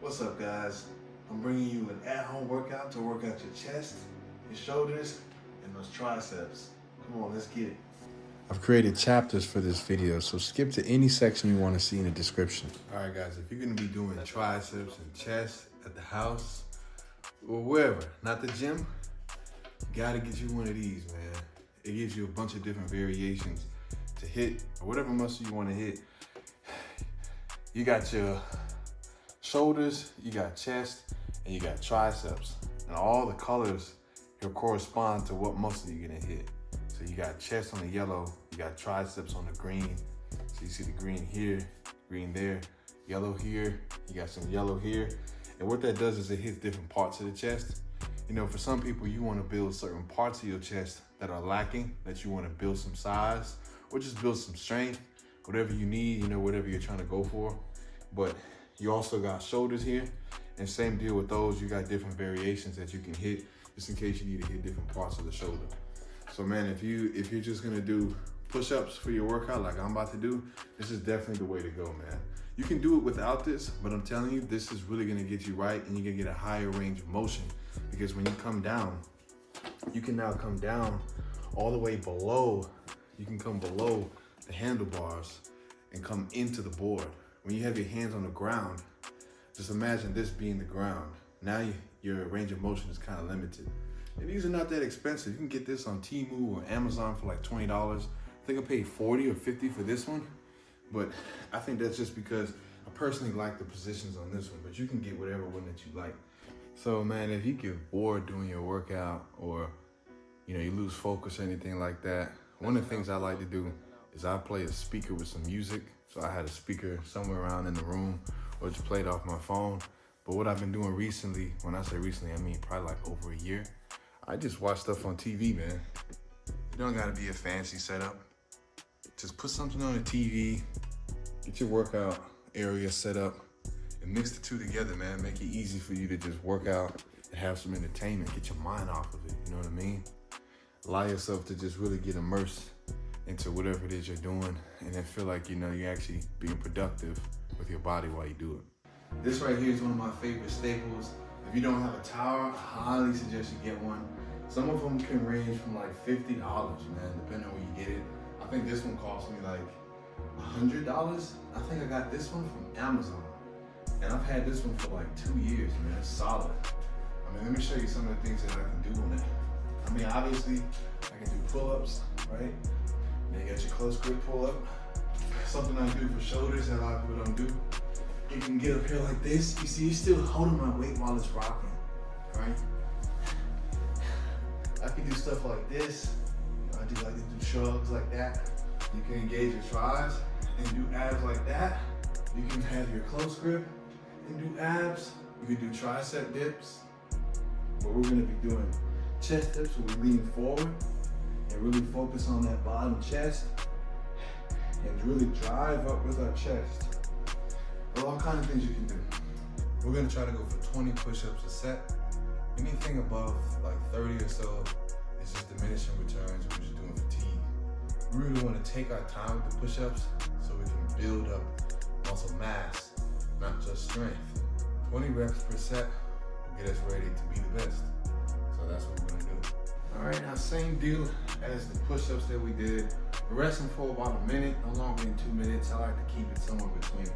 What's up, guys? I'm bringing you an at-home workout to work out your chest, your shoulders, and those triceps. Come on, let's get it. I've created chapters for this video, so skip to any section you want to see in the description. All right, guys, if you're going to be doing triceps and chest at the house or wherever, not the gym, you got to get you one of these, man. It gives you a bunch of different variations to hit or whatever muscle you want to hit. You got your shoulders, you got chest, and you got triceps. And all the colors will correspond to what muscle you're gonna hit. So you got chest on the yellow, you got triceps on the green. So you see the green here, green there, yellow here, you got some yellow here. And what that does is it hits different parts of the chest. You know, for some people, you wanna build certain parts of your chest that are lacking, that you wanna build some size, or just build some strength, whatever you need, you know, whatever you're trying to go for. But you also got shoulders here, and same deal with those. You got different variations that you can hit, just in case you need to hit different parts of the shoulder. So man, if you're just gonna do push-ups for your workout like I'm about to do, this is definitely the way to go, man. You can do it without this, but I'm telling you, this is really gonna get you right, and you're gonna get a higher range of motion, because when you come down, you can now come down all the way below. You can come below the handlebars and come into the board. When you have your hands on the ground, just imagine this being the ground. Now your range of motion is kind of limited. And these are not that expensive. You can get this on Temu or Amazon for like $20. I think I paid $40 or $50 for this one, but I think that's just because I personally like the positions on this one, but you can get whatever one that you like. So man, if you get bored doing your workout, or you know, you lose focus or anything like that, one of the things I like to do is I play a speaker with some music. So I had a speaker somewhere around in the room, or just played off my phone. But what I've been doing recently, when I say recently, I mean probably like over a year, I just watch stuff on TV, man. You don't gotta be a fancy setup. Just put something on the TV, get your workout area set up, and mix the two together, man. Make it easy for you to just work out and have some entertainment, get your mind off of it, you know what I mean? Allow yourself to just really get immersed into whatever it is you're doing, and then feel like, you know, you're actually being productive with your body while you do it. This right here is one of my favorite staples. If you don't have a tower, I highly suggest you get one. Some of them can range from like $50, man, depending on where you get it. I think this one cost me like $100. I think I got this one from Amazon, and I've had this one for like 2 years, man. It's solid. I mean, let me show you some of the things that I can do on it. I mean, obviously, I can do pull-ups, right? Then you got your close grip pull up. Something I do for shoulders that a lot of people don't do. You can get up here like this. You see, you're still holding my weight while it's rocking, right? I can do stuff like this. I do like to do shrugs like that. You can engage your tries and do abs like that. You can have your close grip and do abs. You can do tricep dips. But we're gonna be doing chest dips where we lean forward and really focus on that bottom chest and really drive up with our chest. There are all kinds of things you can do. We're gonna try to go for 20 push-ups a set. Anything above like 30 or so is just diminishing returns. We're just doing fatigue. We really wanna take our time with the push-ups so we can build up muscle mass, not just strength. 20 reps per set will get us ready to be the best. So that's what we're gonna do. All right, now same deal as the push-ups that we did. We're resting for about a minute, no longer than 2 minutes. I like to keep it somewhere between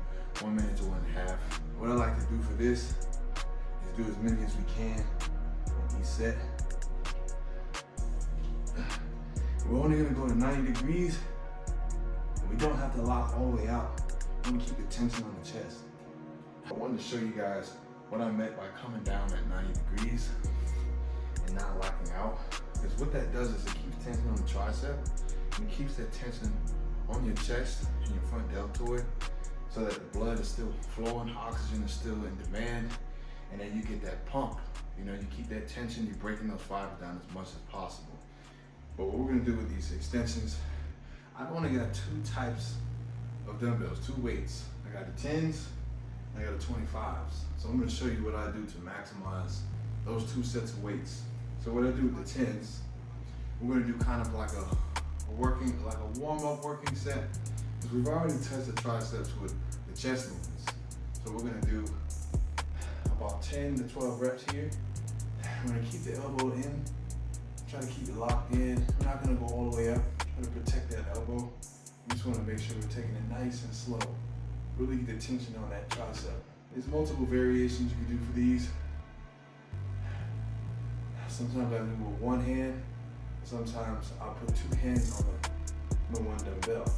1 minute to 1.5. What I like to do for this is do as many as we can on each set. We're only gonna go to 90 degrees, and we don't have to lock all the way out. We want to keep the tension on the chest. I wanted to show you guys what I meant by coming down at 90 degrees and not locking out. Because what that does is it keeps tension on the tricep, and it keeps that tension on your chest and your front deltoid, so that the blood is still flowing, oxygen is still in demand, and then you get that pump. You know, you keep that tension, you're breaking those fibers down as much as possible. But what we're gonna do with these extensions, I've only got 2 types of dumbbells, 2 weights. I got the 10s, and I got the 25s. So I'm gonna show you what I do to maximize those 2 sets of weights. So what I do with the 10s, we're gonna do kind of like a warm-up working set, because we've already touched the triceps with the chest movements. So we're gonna do 10 to 12 reps here. I'm gonna keep the elbow in, try to keep it locked in. We're not gonna go all the way up, try to protect that elbow. We just wanna make sure we're taking it nice and slow. Really get the tension on that tricep. There's multiple variations you can do for these. Sometimes I do it with one hand. Sometimes I'll put two hands on the one dumbbell.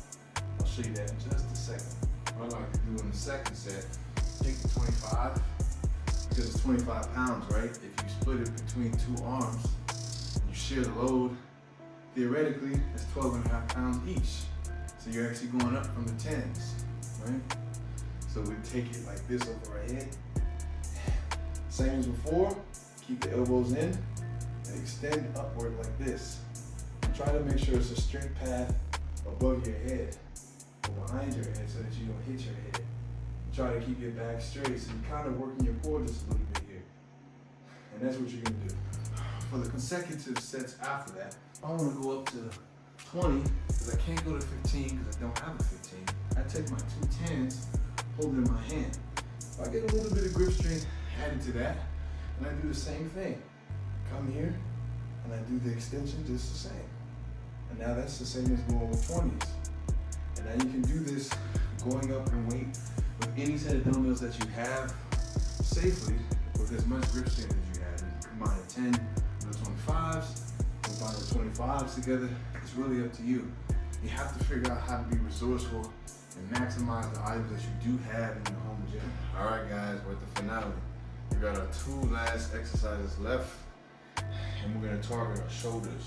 I'll show you that in just a second. What I like to do in the second set, take the 25, because it's 25 pounds, right? If you split it between two arms, and you share the load, theoretically, it's 12.5 pounds each. So you're actually going up from the 10s, right? So we take it like this over our head. Same as before, keep the elbows in and extend upward like this. And try to make sure it's a straight path above your head or behind your head so that you don't hit your head. Try to keep your back straight so you're kind of working your core just a little bit here. And that's what you're gonna do. For the consecutive sets after that, I wanna go up to 20 because I can't go to 15 because I don't have a 15. I take my two 10s, hold it in my hand. I get a little bit of grip strength added to that, and I do the same thing. Come here, and I do the extension just the same. And now that's the same as going with 20s. And now you can do this going up in weight with any set of dumbbells that you have safely with as much grip strength as you have. You can combine a 10 with 25s, combine the 25s together. It's really up to you. You have to figure out how to be resourceful and maximize the items that you do have in your home gym. All right, guys, we're at the finale. We got our two last exercises left, and we're gonna target our shoulders.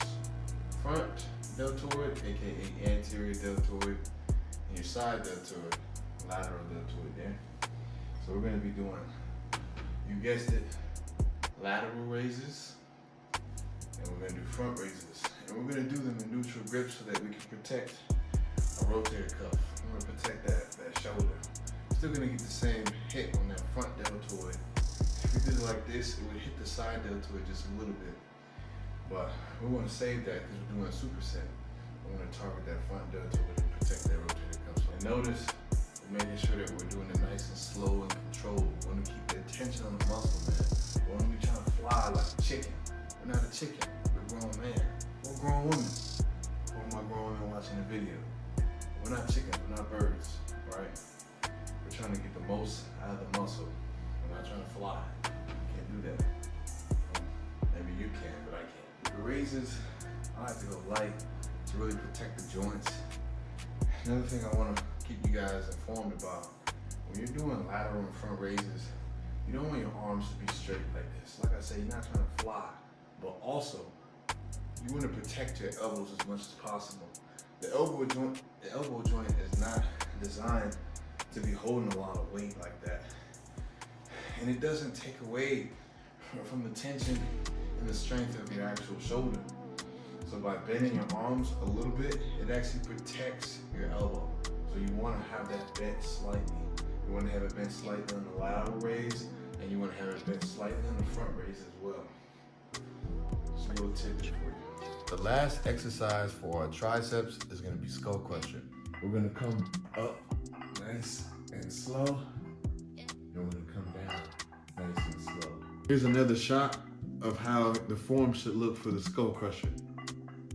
Front deltoid, aka anterior deltoid, and your side deltoid, lateral deltoid there. So we're gonna be doing, you guessed it, lateral raises, and we're gonna do front raises. And we're gonna do them in neutral grip so that we can protect a rotator cuff. We're gonna protect that shoulder. Still gonna get the same hit on that front deltoid. If we did it like this, it would hit the side deltoid just a little bit. But we want to save that because we're doing a superset. We're going to target that front deltoid and protect that rotator cuff. And notice, we're making sure that we're doing it nice and slow and controlled. We want to keep the tension on the muscle, man. We want to be trying to fly like a chicken. We're not a chicken, we're a grown man. We're grown women. Or my grown women watching the video. We're not chickens, we're not birds, right? We're trying to get the most out of the muscle. We're not trying to fly. Can't do that. Maybe you can, but I can't. The raises, I like to go light to really protect the joints. Another thing I want to keep you guys informed about, when you're doing lateral and front raises, you don't want your arms to be straight like this. Like I said, you're not trying to fly, but also you want to protect your elbows as much as possible. The elbow joint is not designed to be holding a lot of weight like that. And it doesn't take away from the tension and the strength of your actual shoulder. So by bending your arms a little bit, it actually protects your elbow. So you want to have that bent slightly. You want to have it bent slightly on the lateral raise, and you want to have it bent slightly on the front raise as well. Just a little tidbit for you. The last exercise for our triceps is going to be Skullcrusher. We're going to come up nice and slow, and we're going to come down nice and slow. Here's another shot of how the form should look for the Skullcrusher.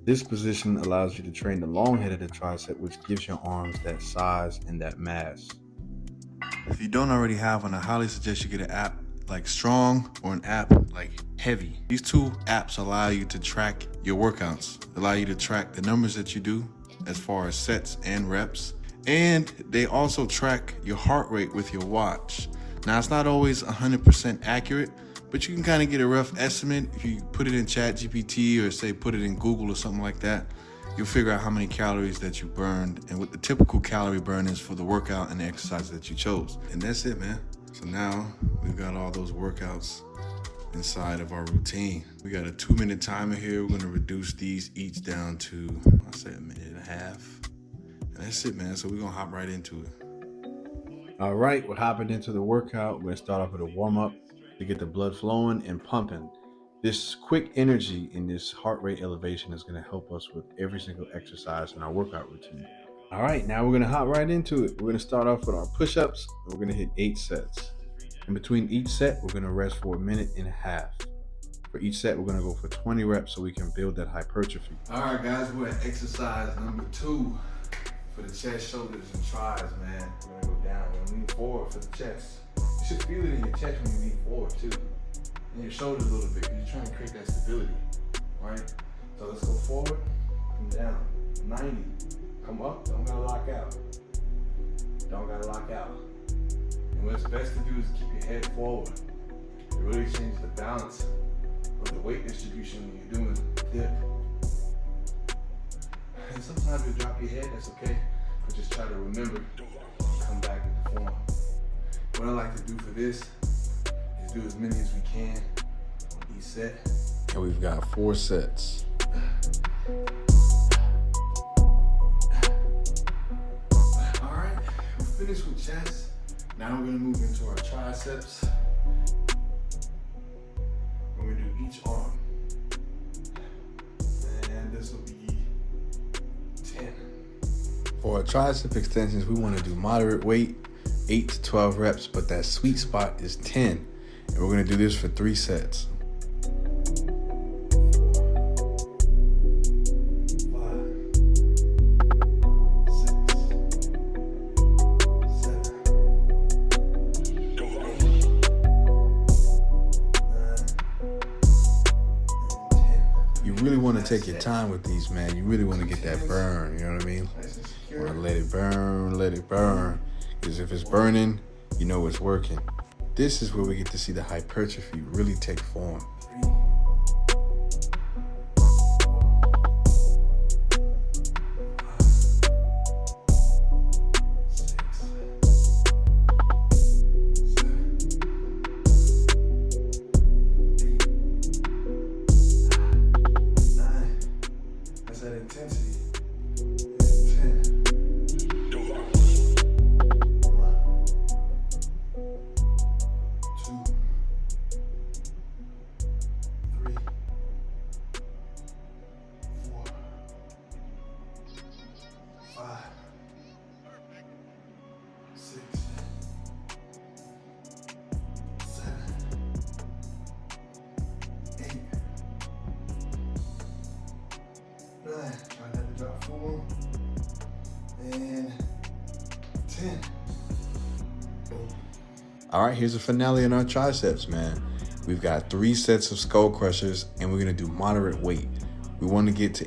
This position allows you to train the long head of the tricep, which gives your arms that size and that mass. If you don't already have one, I highly suggest you get an app like Strong or an app like Heavy. These two apps allow you to track your workouts, allow you to track the numbers that you do as far as sets and reps, and they also track your heart rate with your watch. Now, it's not always 100% accurate, but you can kind of get a rough estimate. If you put it in ChatGPT or say put it in Google or something like that, you'll figure out how many calories that you burned and what the typical calorie burn is for the workout and the exercise that you chose. And that's it, man. So now we've got all those workouts inside of our routine. We got a 2-minute timer here. We're gonna reduce these each down to, I'll say, a minute and a half. And that's it, man. So we're gonna hop right into it. All right, we're hopping into the workout. We're gonna start off with a warm up to get the blood flowing and pumping. This quick energy and this heart rate elevation is gonna help us with every single exercise in our workout routine. All right, now we're gonna hop right into it. We're gonna start off with our push-ups, and we're gonna hit 8 sets. In between each set, we're gonna rest for 1.5 minutes. For each set, we're gonna go for 20 reps so we can build that hypertrophy. All right, guys, we're at exercise number 2 for the chest, shoulders, and tris, man. We're gonna go down, we're gonna lean forward for the chest. You should feel it in your chest when you lean forward too. And your shoulders a little bit, because you're trying to create that stability, right? So let's go forward, come down, 90. Come up, don't gotta lock out. Don't gotta lock out. And what's best to do is keep your head forward. It really changes the balance of the weight distribution when you're doing dip. And sometimes you drop your head, that's okay. But just try to remember and come back with the form. What I like to do for this is do as many as we can on each set. And we've got 4 sets. All right, we're finished with chest. Now we're gonna move into our triceps. We're gonna do each arm. And this will be 10. For our tricep extensions, we wanna do moderate weight, 8 to 12 reps, but that sweet spot is 10. And we're gonna do this for 3 sets. 5, 6, 7, 8, 9, and 10. You really wanna take your time with these, man. You really wanna get that burn, you know what I mean? You wanna let it burn, let it burn. Because if it's burning, you know it's working. This is where we get to see the hypertrophy really take form. 3, try not to drop form, and 10. Boom. All right, here's the finale on our triceps, man. We've got 3 sets of Skullcrushers, and we're gonna do moderate weight. We wanna get to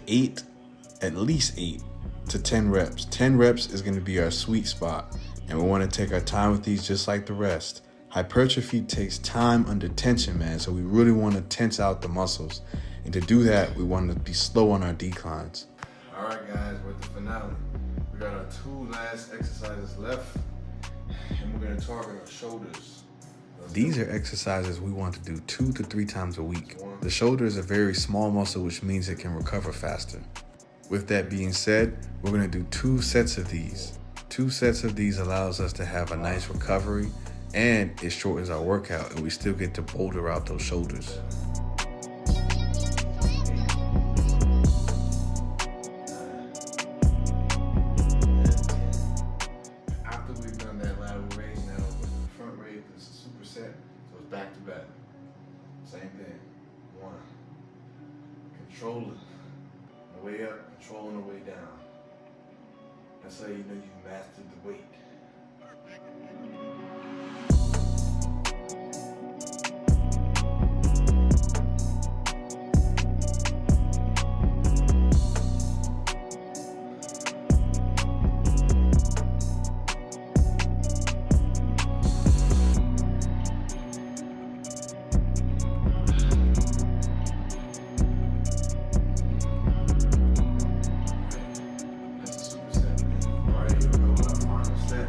at least 8 to 10 reps. 10 reps is gonna be our sweet spot, and we wanna take our time with these just like the rest. Hypertrophy takes time under tension, man, so we really wanna tense out the muscles. And to do that, we want to be slow on our declines. All right, guys, we're at the finale. We got our 2 last exercises left, and we're gonna target our shoulders. These are exercises we want to do 2 to 3 times a week. The shoulder is a very small muscle, which means it can recover faster. With that being said, we're gonna do 2 sets of these. 2 sets of these allows us to have a nice recovery, and it shortens our workout, and we still get to boulder out those shoulders. Superset, so it's back to back. Same thing. 1. Controlling the way up, controlling the way down. That's how you know you've mastered the weight. That's a superset, man. All right, here we go with our final set.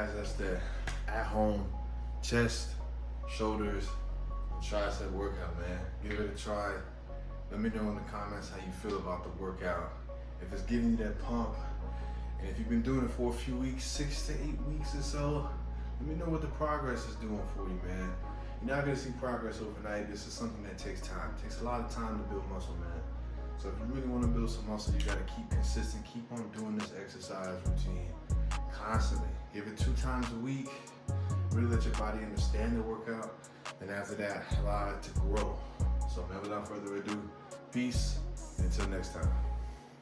guys, that's the at-home chest, shoulders, and tricep workout, man. Give it a try. Let me know in the comments how you feel about the workout. If it's giving you that pump, and if you've been doing it for a few weeks, 6 to 8 weeks or so, let me know what the progress is doing for you, man. You're not gonna see progress overnight. This is something that takes time. It takes a lot of time to build muscle, man. So if you really wanna build some muscle, you gotta keep consistent, keep on doing this exercise routine constantly. Give it 2 times a week. Really let your body understand the workout. And after that, allow it to grow. So man, without further ado, peace, and until next time.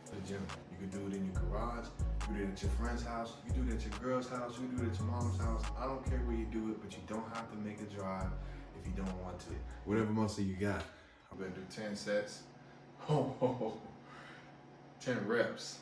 The gym. You can do it in your garage, you can do it at your friend's house, you can do it at your girl's house, you can do it at your mom's house. I don't care where you do it, but you don't have to make a drive if you don't want to. Whatever muscle you got. I'm gonna do 10 sets. 10 reps.